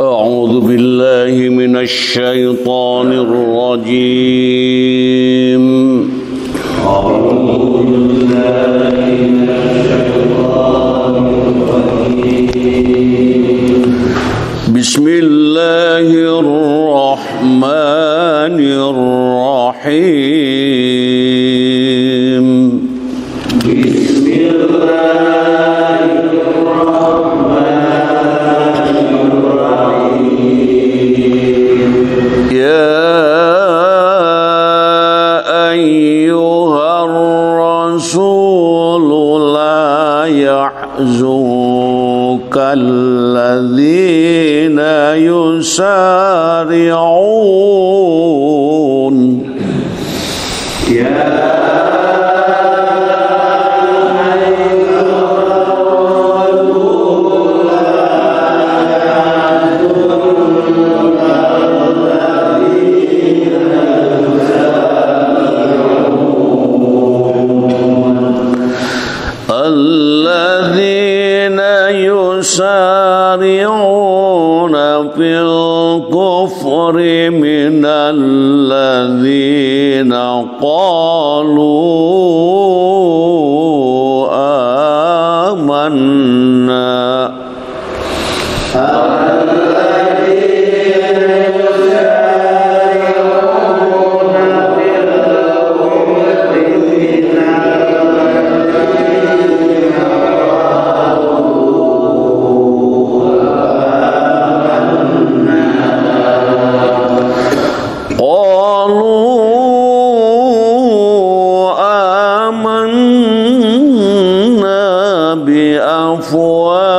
أعوذ بالله من الشيطان الرجيم بسم الله الرحمن الرحيم بسم الله الرحمن الرحيم يا أيها الرسول لا يحزنك الذين يسارعون الذين يسارعون في الكفر من الذين قالوا آمنا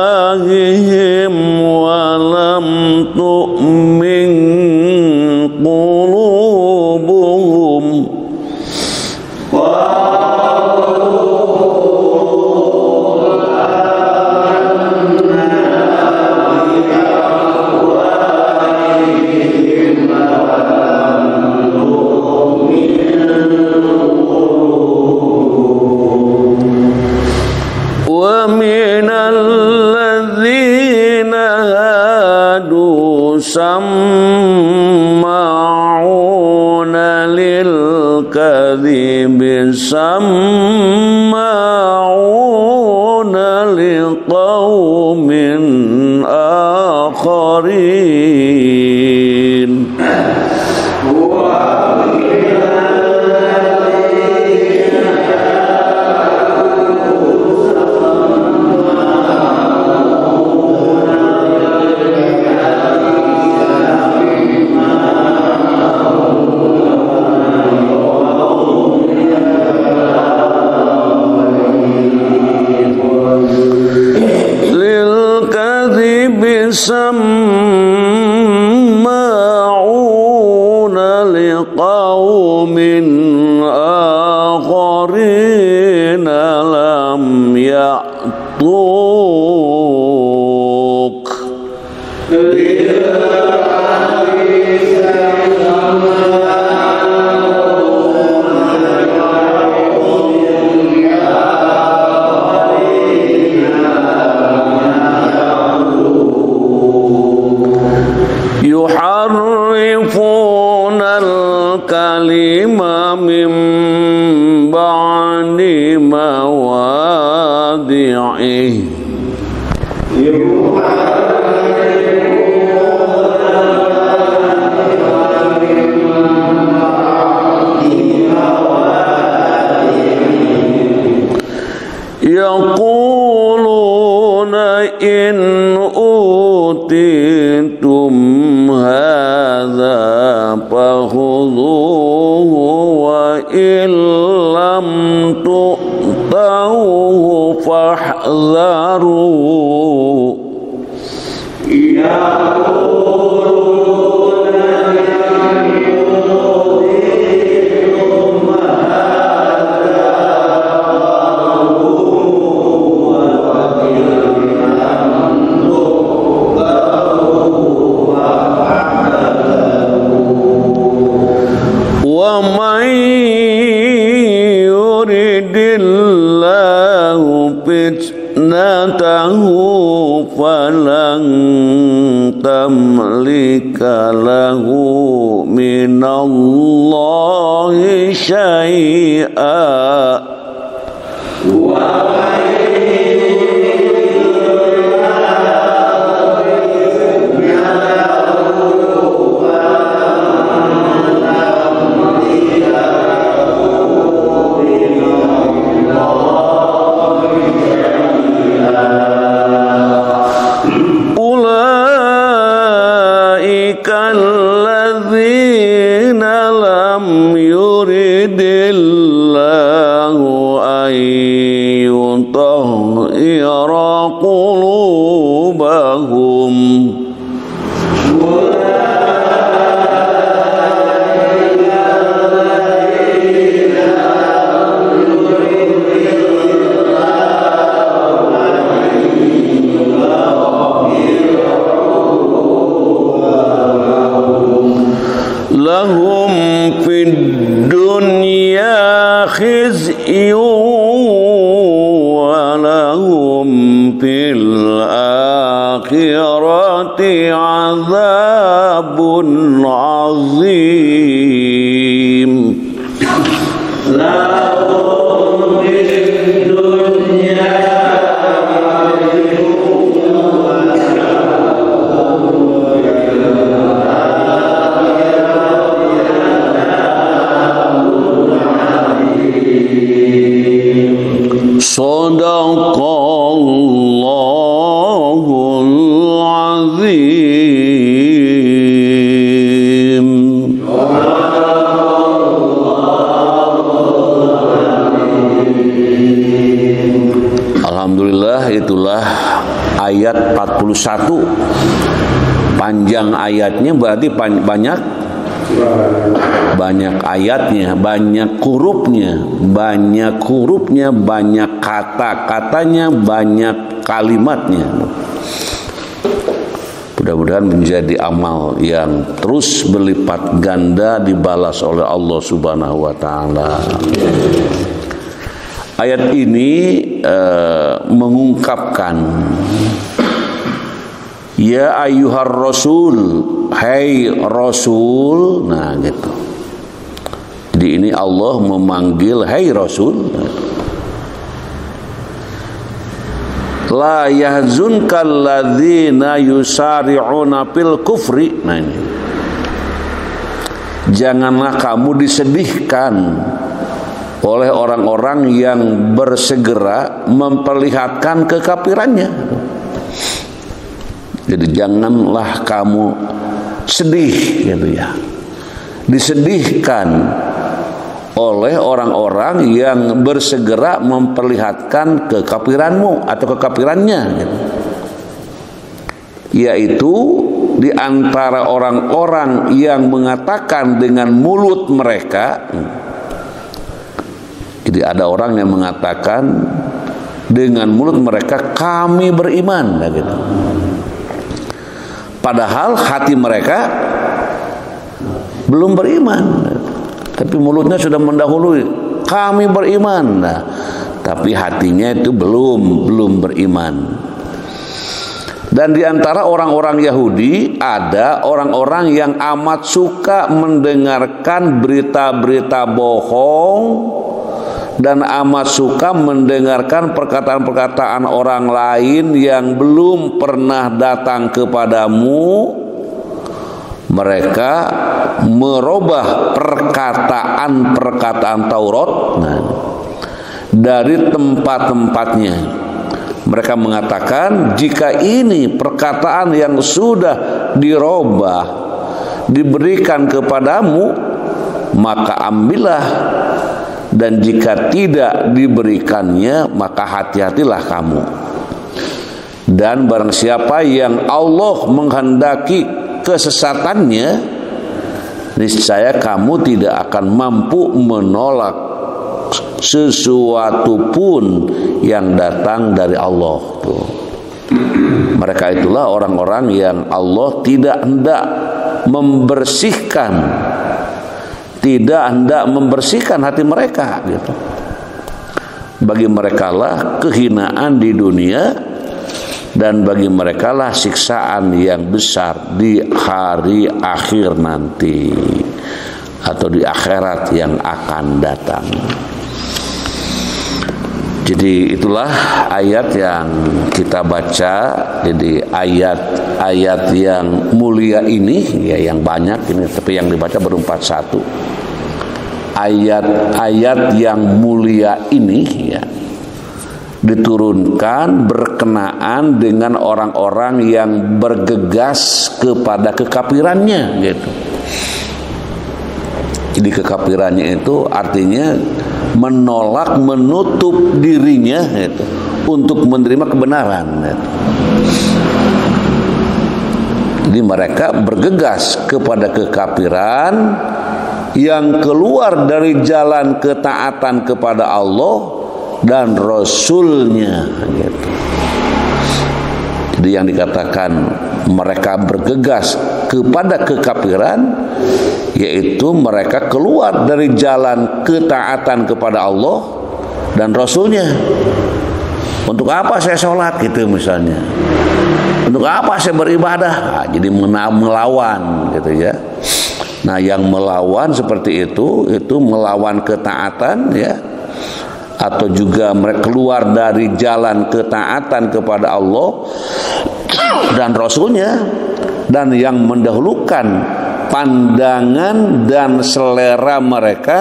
بأفواههم ولم تؤمن قلوبهم ومن الذين هادوا سماعون للكذب سماعون لقوم آخرين سماعون لقوم آخرين لم يأتوك يحرفون الكلم من بعد مواضعه يقولون إن أوتيتم هذا فخذوه وإن لم تؤتوه فاحذروا ومن يرد الله فتنته tamlika lahu minallahi syai'a lahum fid dunya khizyun wa lahum fil akhirati azabun azim. Lahum fid dunya Sadaqallahul azim. Alhamdulillah, itulah ayat 41. Panjang ayatnya berarti banyak ayatnya, banyak hurufnya, banyak kata-katanya, banyak kalimatnya. Mudah-mudahan menjadi amal yang terus berlipat ganda dibalas oleh Allah Subhanahu wa taala. Ayat ini mengungkapkan, ya ayyuhar rasul, hai rasul. Nah gitu. Jadi ini Allah memanggil hai rasul. La yahzunkal ladzina yusari'una fil kufri. Nah ini. Janganlah kamu disedihkan oleh orang-orang yang bersegera memperlihatkan kekafirannya. Jadi janganlah kamu sedih gitu ya. Disedihkan oleh orang-orang yang bersegera memperlihatkan kekafiranmu atau kekafirannya gitu. Yaitu di antara orang-orang yang mengatakan dengan mulut mereka. Jadi ada orang yang mengatakan dengan mulut mereka kami beriman gitu. Padahal hati mereka belum beriman, tapi mulutnya sudah mendahului kami beriman. Nah, tapi hatinya itu belum beriman. Dan di antara orang-orang Yahudi ada orang-orang yang amat suka mendengarkan berita-berita bohong dan amat suka mendengarkan perkataan-perkataan orang lain yang belum pernah datang kepadamu. Mereka merubah perkataan-perkataan Taurat dari tempat-tempatnya. Mereka mengatakan jika ini perkataan yang sudah dirubah diberikan kepadamu, maka ambillah. Dan jika tidak diberikannya, maka hati-hatilah kamu. Dan barang siapa yang Allah menghendaki kesesatannya, niscaya kamu tidak akan mampu menolak sesuatu pun yang datang dari Allah. Tuh. Mereka itulah orang-orang yang Allah tidak hendak membersihkan hati mereka gitu. Bagi mereka lah kehinaan di dunia dan bagi mereka lah siksaan yang besar di hari akhir nanti atau di akhirat yang akan datang. Jadi itulah ayat yang kita baca. Jadi ayat-ayat yang mulia ini, ya yang banyak ini, tapi yang dibaca baru 41. Ayat-ayat yang mulia ini ya diturunkan berkenaan dengan orang-orang yang bergegas kepada kekafirannya gitu. Jadi kekafirannya itu artinya menolak, menutup dirinya gitu, untuk menerima kebenaran gitu. Jadi mereka bergegas kepada kekafiran yang keluar dari jalan ketaatan kepada Allah dan Rasulnya gitu. Jadi yang dikatakan mereka bergegas kepada kekafiran, yaitu mereka keluar dari jalan ketaatan kepada Allah dan Rasulnya. Untuk apa saya sholat gitu misalnya, untuk apa saya beribadah, nah, jadi melawan gitu ya. Nah yang melawan seperti itu melawan ketaatan ya, atau juga mereka keluar dari jalan ketaatan kepada Allah dan Rasulnya, dan yang mendahulukan pandangan dan selera mereka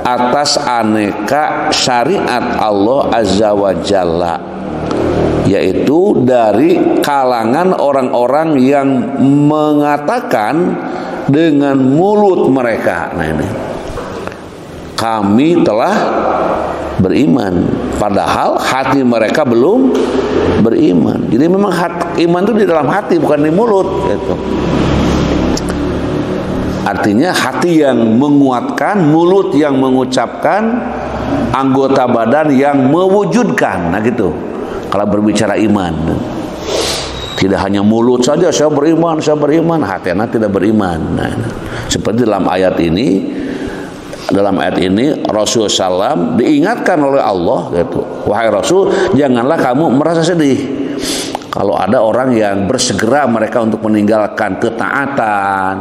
atas aneka syariat Allah Azza wa Jalla, yaitu dari kalangan orang-orang yang mengatakan dengan mulut mereka, nah ini, kami telah beriman, padahal hati mereka belum beriman. Jadi memang iman itu di dalam hati, bukan di mulut gitu. Artinya hati yang menguatkan, mulut yang mengucapkan, anggota badan yang mewujudkan. Nah gitu. Kalau berbicara iman, tidak hanya mulut saja saya beriman, hatinya tidak beriman. Nah, seperti dalam ayat ini, Rasul SAW diingatkan oleh Allah gitu. Wahai Rasul, janganlah kamu merasa sedih kalau ada orang yang bersegera mereka untuk meninggalkan ketaatan,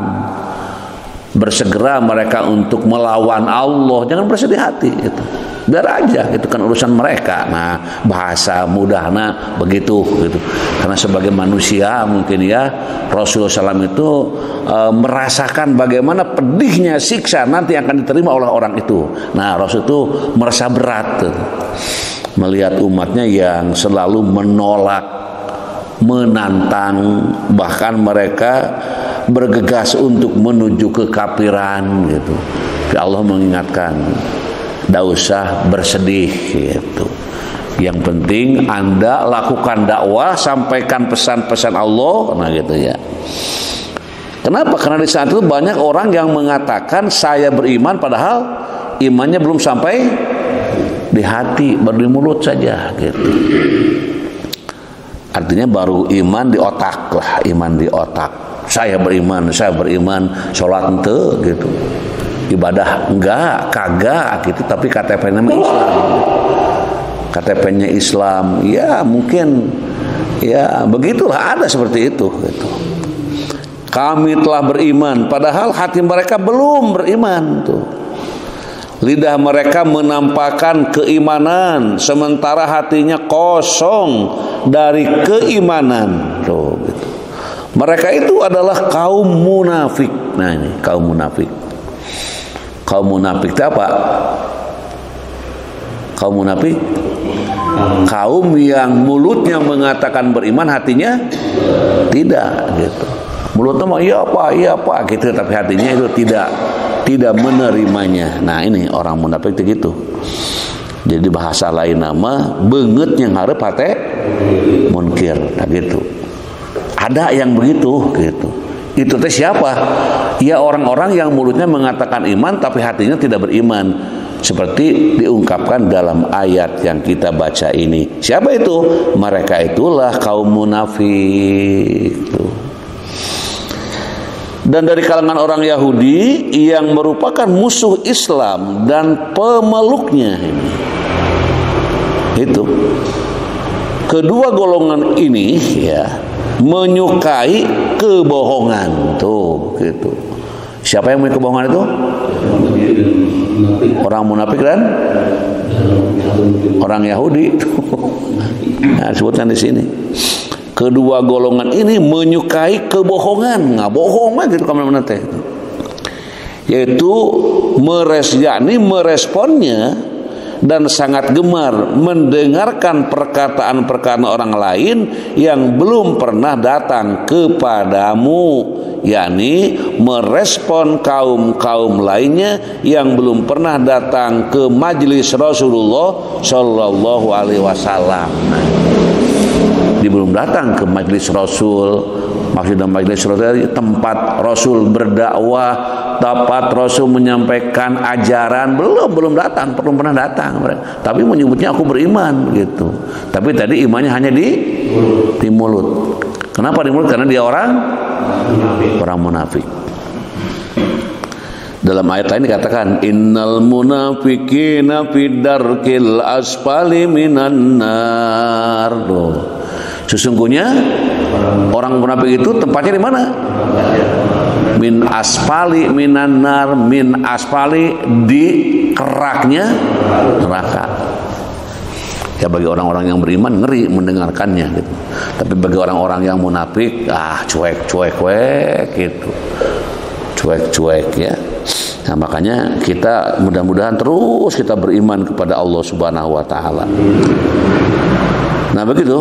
bersegera mereka untuk melawan Allah. Jangan bersedih hati gitu. Biar aja, itu kan urusan mereka. Nah, bahasa mudahnya begitu gitu. Karena sebagai manusia mungkin ya Rasulullah SAW itu merasakan bagaimana pedihnya siksa nanti akan diterima oleh orang itu. Nah, Rasul itu merasa berat gitu, melihat umatnya yang selalu menolak, menantang, bahkan mereka bergegas untuk menuju kekafiran gitu. Tapi Allah mengingatkan, tidak usah bersedih gitu. Yang penting Anda lakukan dakwah, sampaikan pesan-pesan Allah. Nah gitu ya. Kenapa? Karena di saat itu banyak orang yang mengatakan saya beriman, padahal imannya belum sampai di hati, baru di mulut saja gitu. Artinya baru iman di otak lah, iman di otak. Saya beriman, sholat ente gitu, ibadah enggak, kagak gitu, tapi KTP-nya Islam. KTP-nya Islam, ya mungkin ya begitulah, ada seperti itu gitu. Kami telah beriman, padahal hati mereka belum beriman tuh. Lidah mereka menampakkan keimanan, sementara hatinya kosong dari keimanan tuh gitu. Mereka itu adalah kaum munafik. Nah ini kaum munafik. Kaum munafik itu apa? Kaum munafik, kaum yang mulutnya mengatakan beriman, hatinya tidak gitu. Mulutnya mah iya apa gitu, tapi hatinya itu tidak menerimanya. Nah ini orang munafik itu gitu. Jadi bahasa lain nama beungeut yang hareup hate munkir, nah gitu. Ada yang begitu gitu. Itu teh siapa? Ya orang-orang yang mulutnya mengatakan iman tapi hatinya tidak beriman, seperti diungkapkan dalam ayat yang kita baca ini. Siapa itu? Mereka itulah kaum munafik. Dan dari kalangan orang Yahudi yang merupakan musuh Islam dan pemeluknya itu kedua golongan ini ya menyukai kebohongan tuh gitu. Siapa yang menyukai kebohongan itu? Orang munafik dan orang Yahudi. Nah, sebutkan di sini. Kedua golongan ini menyukai kebohongan, ngabohong mah gitu kemana-mana teh. Yaitu meresponnya dan sangat gemar mendengarkan perkataan-perkataan orang lain yang belum pernah datang kepadamu, yakni merespon kaum-kaum lainnya yang belum pernah datang ke majelis Rasulullah Shallallahu Alaihi Wasallam. Dia belum datang ke majelis Rasul. Maksudnya majelis Rasul tempat Rasul berdakwah, tempat Rasul menyampaikan ajaran, belum datang, belum pernah datang. Tapi menyebutnya aku beriman gitu. Tapi tadi imannya hanya di mulut. Kenapa di mulut? Karena dia orang munafik. Dalam ayat lain dikatakan innal munafiqina fid darkil asfali minan nar. Sesungguhnya orang munafik itu tempatnya di mana? Min asfali minan nar, min asfali di keraknya neraka. Ya bagi orang-orang yang beriman ngeri mendengarkannya gitu. Tapi bagi orang-orang yang munafik cuek gitu. Cuek ya. Nah, makanya kita mudah-mudahan terus kita beriman kepada Allah Subhanahu wa taala. Nah, begitu.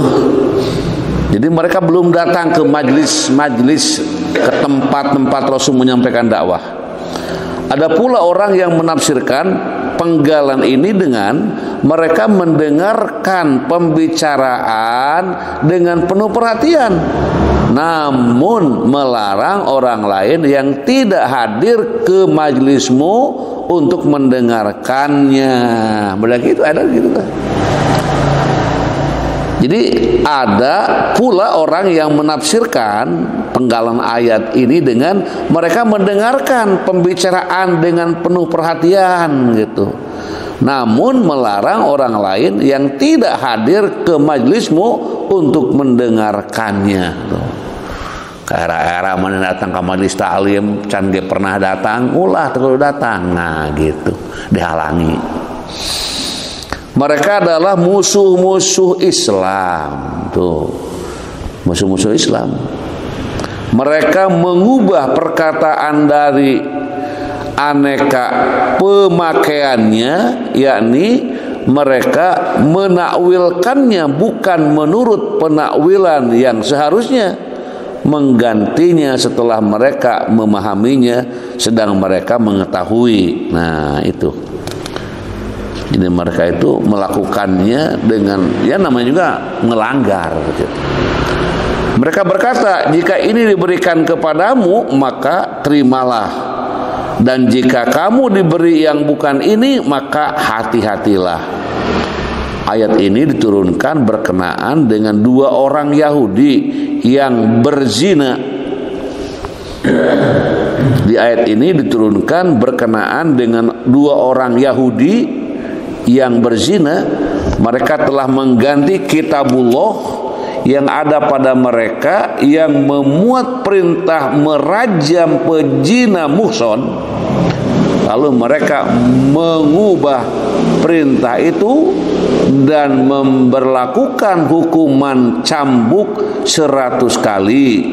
Jadi mereka belum datang ke majlis-majlis, ke tempat-tempat Rasul menyampaikan dakwah. Ada pula orang yang menafsirkan penggalan ini dengan mereka mendengarkan pembicaraan dengan penuh perhatian, namun melarang orang lain yang tidak hadir ke majlismu untuk mendengarkannya. Begitu ada gitu kan. Jadi ada pula orang yang menafsirkan penggalan ayat ini dengan mereka mendengarkan pembicaraan dengan penuh perhatian gitu. Namun melarang orang lain yang tidak hadir ke majlismu untuk mendengarkannya. Ke era-era mana datang ke majlis ta'lim, can dia pernah datang, ulah terus datang, nah gitu, dihalangi. Mereka adalah musuh-musuh Islam, tuh, musuh-musuh Islam. Mereka mengubah perkataan dari aneka pemakaiannya, yakni mereka menakwilkannya bukan menurut penakwilan yang seharusnya, menggantinya setelah mereka memahaminya sedang mereka mengetahui. Nah itu. Jadi mereka itu melakukannya dengan ya namanya juga melanggar gitu. Mereka berkata, jika ini diberikan kepadamu maka terimalah, dan jika kamu diberi yang bukan ini maka hati-hatilah. Ayat ini diturunkan berkenaan dengan dua orang Yahudi yang berzina. Di ayat ini diturunkan berkenaan dengan dua orang Yahudi yang berzina. Mereka telah mengganti kitabullah yang ada pada mereka yang memuat perintah merajam pezina muhson, lalu mereka mengubah perintah itu dan memberlakukan hukuman cambuk 100 kali,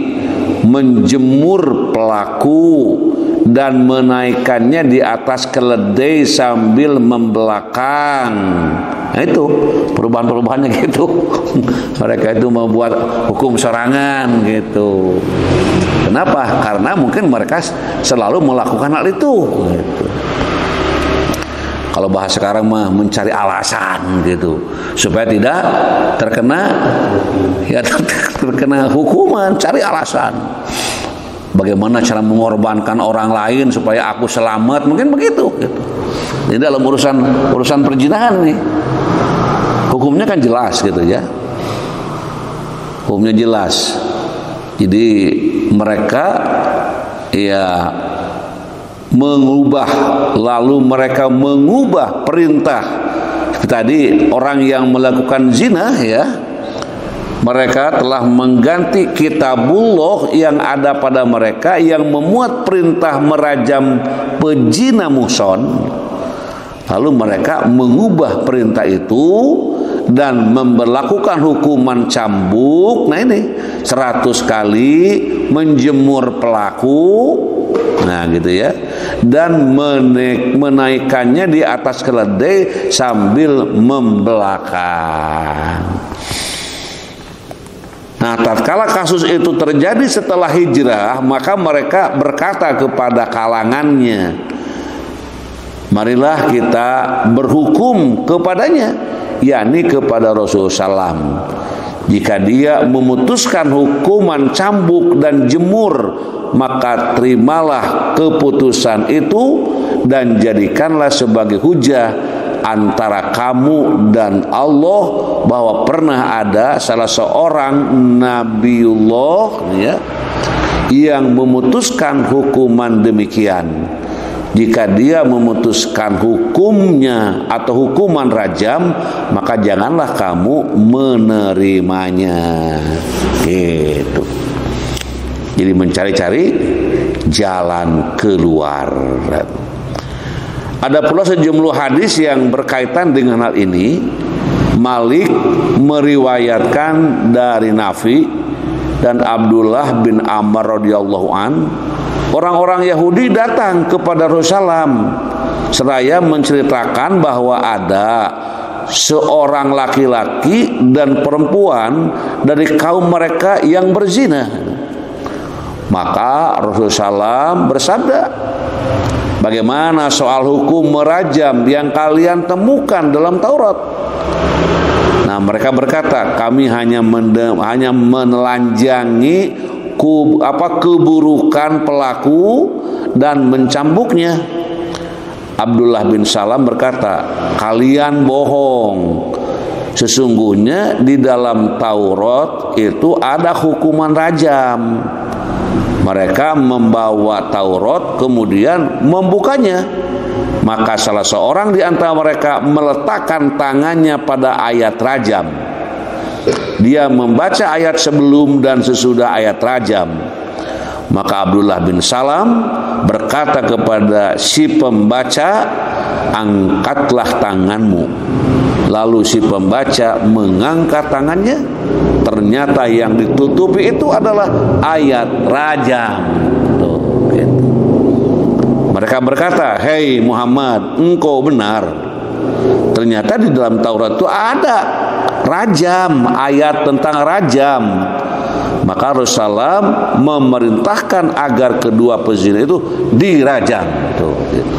menjemur pelaku dan menaikkannya di atas keledai sambil membelakang. Nah itu perubahan-perubahannya gitu. Mereka itu membuat hukum serangan gitu. Kenapa? Karena mungkin mereka selalu melakukan hal itu gitu. Kalau bahas sekarang mah mencari alasan gitu supaya tidak terkena hukuman, cari alasan. Bagaimana cara mengorbankan orang lain supaya aku selamat, mungkin begitu gitu. Jadi dalam urusan perzinahan nih, hukumnya kan jelas gitu ya. Hukumnya jelas. Jadi mereka ya mereka mengubah perintah. Tadi orang yang melakukan zina ya, Mereka telah mengganti kitabullah yang ada pada mereka yang memuat perintah merajam pezina muhson. Lalu mereka mengubah perintah itu dan memberlakukan hukuman cambuk. Nah ini 100 kali menjemur pelaku. Nah gitu ya. Dan menaikkannya di atas keledai sambil membelakang. Nah, tatkala kasus itu terjadi setelah hijrah, maka mereka berkata kepada kalangannya, marilah kita berhukum kepadanya, yakni kepada Rasulullah SAW. Jika dia memutuskan hukuman cambuk dan jemur, maka terimalah keputusan itu dan jadikanlah sebagai hujah antara kamu dan Allah bahwa pernah ada salah seorang Nabiullah ya, yang memutuskan hukuman demikian. Jika dia memutuskan hukumnya atau hukuman rajam, maka janganlah kamu menerimanya. Gitu. Jadi mencari-cari jalan keluar. Ada pula sejumlah hadis yang berkaitan dengan hal ini. Malik meriwayatkan dari Nafi dan Abdullah bin Amr radhiyallahu an, orang-orang Yahudi datang kepada Rasulullah seraya menceritakan bahwa ada seorang laki-laki dan perempuan dari kaum mereka yang berzina. Maka Rasulullah bersabda, bagaimana soal hukum merajam yang kalian temukan dalam Taurat? Nah, mereka berkata, kami hanya menelanjangi keburukan pelaku dan mencambuknya. Abdullah bin Salam berkata, kalian bohong. Sesungguhnya di dalam Taurat itu ada hukuman rajam. Mereka membawa Taurat kemudian membukanya. Maka salah seorang di antara mereka meletakkan tangannya pada ayat rajam. Dia membaca ayat sebelum dan sesudah ayat rajam. Maka Abdullah bin Salam berkata kepada si pembaca, angkatlah tanganmu. Lalu si pembaca mengangkat tangannya. Ternyata yang ditutupi itu adalah ayat rajam. Tuh, gitu. Mereka berkata, hei Muhammad, engkau benar. Ternyata di dalam Taurat itu ada rajam, ayat tentang rajam. Maka Rasulullah memerintahkan agar kedua pezina itu dirajam. Tuh, gitu.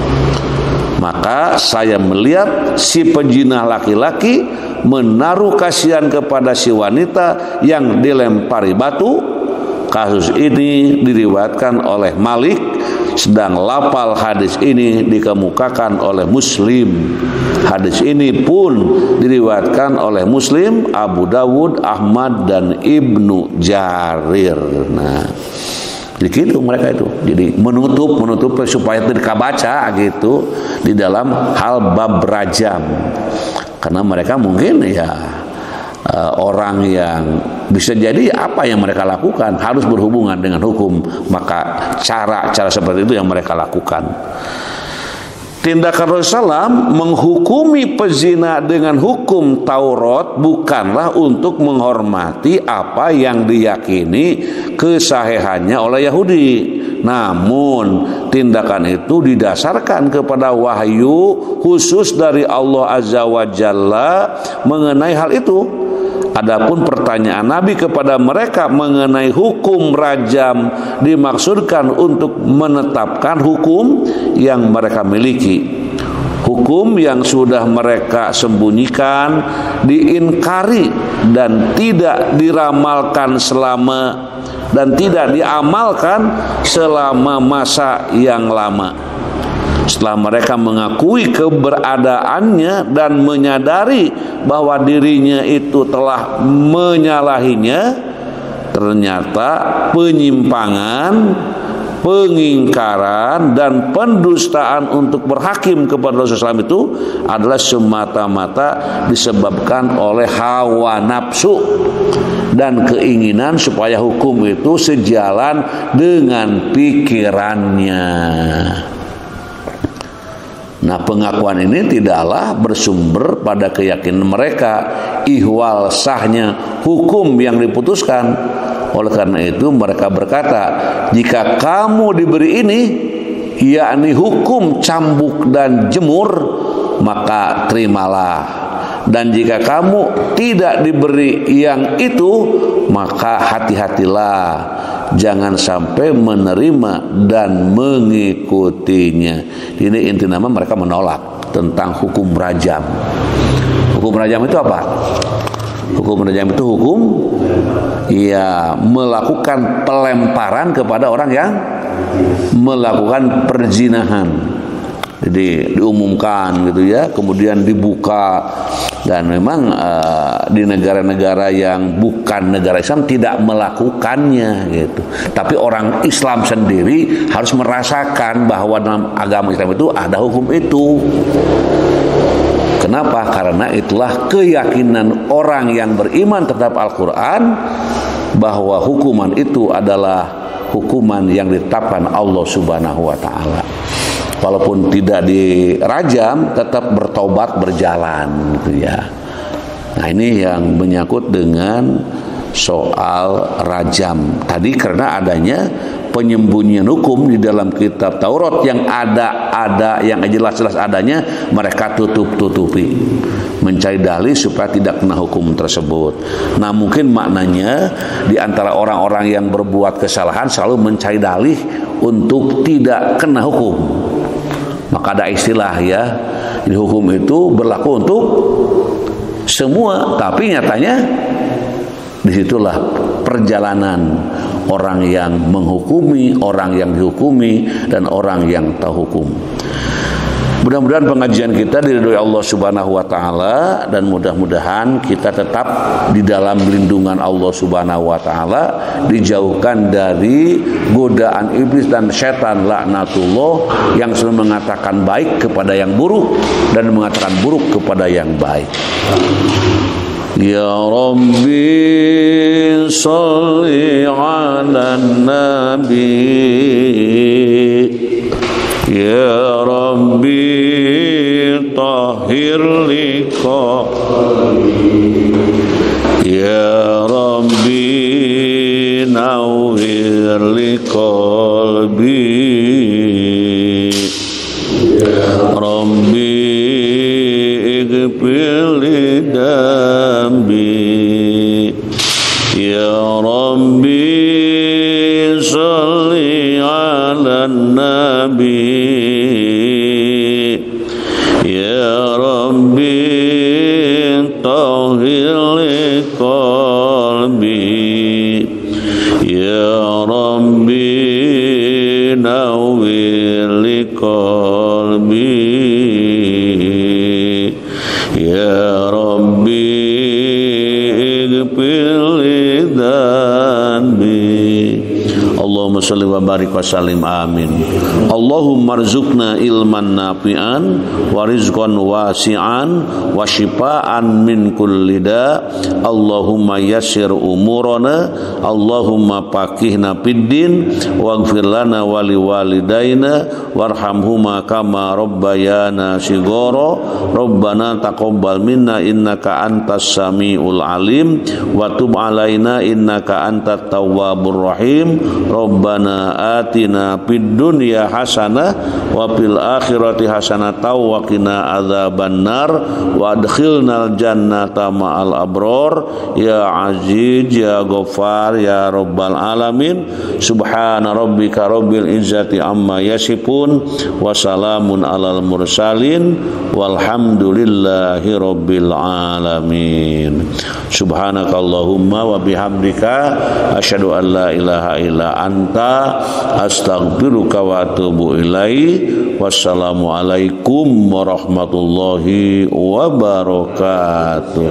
Maka saya melihat si pezina laki-laki menaruh kasihan kepada si wanita yang dilempari batu. Kasus ini diriwayatkan oleh Malik, sedang lafal hadis ini dikemukakan oleh Muslim. Hadis ini pun diriwayatkan oleh Muslim, Abu Dawud, Ahmad dan Ibnu Jarir. Nah, begitu mereka itu. Jadi menutup supaya tidak baca gitu di dalam hal bab rajam. Karena mereka mungkin ya orang yang bisa jadi apa yang mereka lakukan harus berhubungan dengan hukum, maka cara seperti itu yang mereka lakukan. Tindakan Rasulullah menghukumi pezina dengan hukum Taurat bukanlah untuk menghormati apa yang diyakini kesahihannya oleh Yahudi. Namun tindakan itu didasarkan kepada wahyu khusus dari Allah Azza wa Jalla mengenai hal itu. Adapun pertanyaan Nabi kepada mereka mengenai hukum rajam dimaksudkan untuk menetapkan hukum yang mereka miliki. Hukum yang sudah mereka sembunyikan, diingkari dan tidak diramalkan dan tidak diamalkan selama masa yang lama. Setelah mereka mengakui keberadaannya dan menyadari bahwa dirinya itu telah menyalahinya, ternyata penyimpangan, pengingkaran dan pendustaan untuk berhakim kepada Rasulullah SAW itu adalah semata-mata disebabkan oleh hawa nafsu dan keinginan supaya hukum itu sejalan dengan pikirannya. Nah, pengakuan ini tidaklah bersumber pada keyakinan mereka ihwal sahnya hukum yang diputuskan. Oleh karena itu mereka berkata, jika kamu diberi ini, yakni hukum cambuk dan jemur, maka terimalah. Dan jika kamu tidak diberi yang itu, maka hati-hatilah, jangan sampai menerima dan mengikutinya. Ini inti nama mereka menolak tentang hukum rajam. Hukum rajam itu apa? Hukum rajam itu hukum melakukan pelemparan kepada orang yang melakukan perzinahan. Jadi diumumkan gitu ya, kemudian dibuka, dan memang di negara-negara yang bukan negara Islam tidak melakukannya gitu. Tapi orang Islam sendiri harus merasakan bahwa dalam agama Islam itu ada hukum itu. Kenapa? Karena itulah keyakinan orang yang beriman terhadap Al-Quran, bahwa hukuman itu adalah hukuman yang ditetapkan Allah Subhanahu wa Ta'ala. Walaupun tidak dirajam, tetap bertobat berjalan gitu ya. Nah, ini yang menyangkut dengan soal rajam tadi, karena adanya penyembunyian hukum di dalam kitab Taurat yang ada yang jelas-jelas adanya, mereka tutup-tutupi, mencari dalih supaya tidak kena hukum tersebut. Nah, mungkin maknanya di antara orang-orang yang berbuat kesalahan selalu mencari dalih untuk tidak kena hukum. Maka ada istilah ya, jadi hukum itu berlaku untuk semua, tapi nyatanya disitulah perjalanan orang yang menghukumi, orang yang dihukumi, dan orang yang tahu hukum. Mudah-mudahan pengajian kita diridhoi Allah Subhanahu wa Ta'ala, dan mudah-mudahan kita tetap di dalam lindungan Allah Subhanahu wa Ta'ala, dijauhkan dari godaan iblis dan setan laknatullah yang selalu mengatakan baik kepada yang buruk dan mengatakan buruk kepada yang baik. Ya Rabbi sholli ala nabi, ya Rabbi tahhir li qalbi, ya Rabbi nawwir li qalbi, ya Rabbi ighfir li dambi, ya Rabbi sholli ala nabi, ya Rabbi tahhir li qalbi, ya Rabbi nawwir li qalbi, ya Rabbi ighfir li dhanbi. Allahumma sholli wa barik wa sallim, amin. Allahumma rzuqna ilman nafi'an wa rizqan wasi'an wa shifaan min kulli da. Allahumma yassir umurana, Allahumma faqihna fiddin waghfir lana wa liwalidayna warhamhuma kama rabbayana shighara. Rabbana taqabbal minna innaka antas samiul alim wa tub alaina innaka antat tawwabur rahim. Rabbana atina fid dunya hasanah wa fil akhirati hasanah wa qina adzabannar wa adkhilnal jannata ma'al abror ya aziz ya ghaffar ya rabbal alamin. Subhana rabbika rabbil izzati amma yasifun wa salamun alal mursalin walhamdulillahi rabbil alamin. Subhanakallahumma wa bihamdika asyhadu an la ilaha illa anta astaghfiruka wa atubu ilaihi. Wassalamualaikum warahmatullahi wabarakatuh.